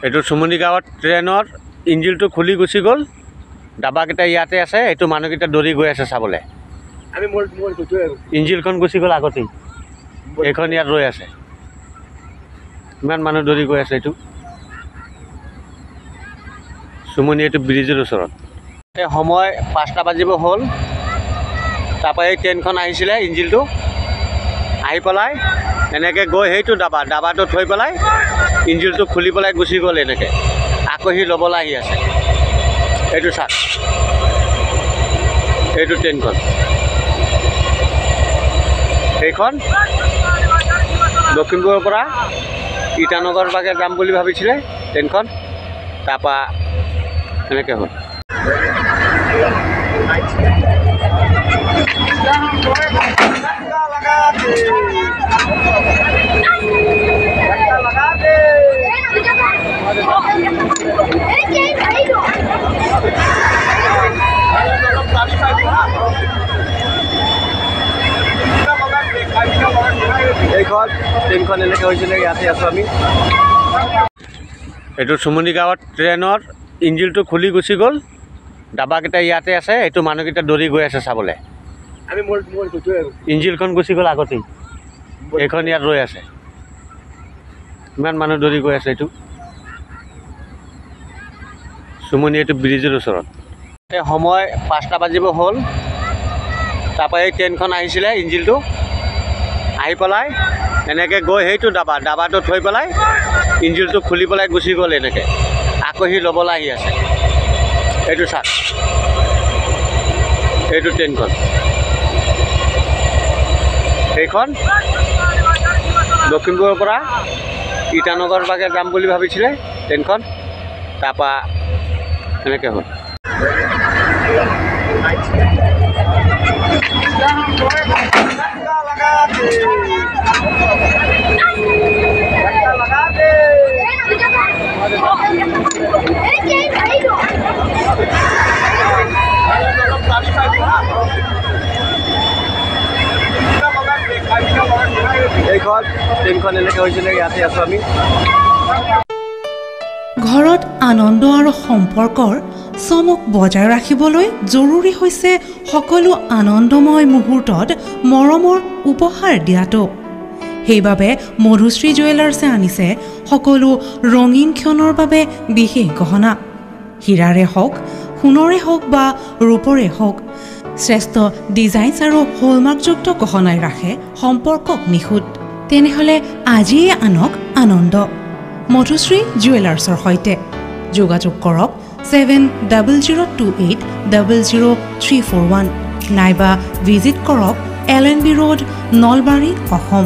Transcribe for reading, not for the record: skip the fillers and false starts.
এইটো চুমনি গাঁৱত ট্ৰেইনৰ ইঞ্জিনটো খুলি গুচি গ'ল ডাবাকেইটা ইয়াতে আছে এইটো মানুহকেইটা দৌৰি গৈ আছে চাবলৈ ইঞ্জিনখন গুচি গ'ল আগতেই এইখন ইয়াত ৰৈ আছে ইমান মানুহ দৌৰি গৈ আছে এইটো চুমনি এইটো ব্ৰিজৰ ওচৰত সময় 5টা বাজিব হ'ল তাৰপৰা এই ট্ৰেইনখন আহিছিলে ইঞ্জিনটো আহি পেলাই এনেকৈ গৈ সেইটো ডাবাটো থৈ পেলাই ইঞ্জিনটো খুলি পেলাই গুচি গ'ল এনেকৈ আকৌ সি ল'বলৈ আহি আছে এইটো চাওক এইটো ট্ৰেইনখন এইখন লখিমপুৰৰ পৰা ইটানগৰ বাগে যাম বুলি ভাবিছিলে ট্ৰেইনখন তাৰপৰা এনেকৈ হ'ল ট্ৰেইনখন এনেকৈ হৈছিলে ইয়াতে আছোঁ আমি এইটো চুমনি গাঁৱত ট্ৰেইনৰ ইঞ্জিনটো খুলি গুচি গ'ল ডাবাকেইটা ইয়াতে আছে এইটো মানুহকেইটা দৌৰি গৈ আছে চাবলৈ ইঞ্জিনখন গুচি গ'ল আগতেই এইখন ইয়াত ৰৈ আছে ইমান মানুহ দৌৰি গৈ আছে এইটো চুমনি এইটো ব্ৰিজৰ ওচৰত সময় 5টা বাজিব হ'ল তাৰপৰা এই ট্ৰেইনখন আহিছিলে ইঞ্জিনটো আহি পেলাই এনেকৈ গৈ সেইটো ডাবাটো থৈ পেলাই ইঞ্জিনটো খুলি পেলাই গুচি গ'ল এনেকৈ আকৌ সি ল'বলৈ আহি আছে এইটো চাওক এইটো ট্ৰেইনখন এইখন লখিমপুৰৰ পৰা ইটানগৰ বাগে যাম বুলি ভাবিছিলে ট্ৰেইনখন তাৰপৰা এনেকৈ হ'ল এইখন ট্ৰেইনখন এনেকৈ হৈছিলে ইয়াতে আছোঁ আমি ঘৰত আনন্দ আৰু সম্পৰ্কৰ চমক বজাই ৰাখিবলৈ জৰুৰী হৈছে সকলো আনন্দময় মুহূৰ্তত মৰমৰ উপহাৰ দিয়াটো সেইবাবে মধুশ্ৰী জুৱেলাৰ্ছে আনিছে সকলো ৰঙীন ক্ষণৰ বাবে বিশেষ গহনা হীৰাৰে হওক সোণৰে হওক বা ৰূপৰে হওক শ্ৰেষ্ঠ ডিজাইনছ আৰু হলমাৰ্কযুক্ত গহনাই ৰাখে সম্পৰ্কক নিখুঁত তেনেহ'লে আজিয়ে আনক আনন্দ মধুশ্ৰী জুৱেলাৰ্ছৰ সৈতে যোগাযোগ কৰক 7002800341 নাইবা ভিজিট কৰক LNB ৰোড নলবাৰী অসম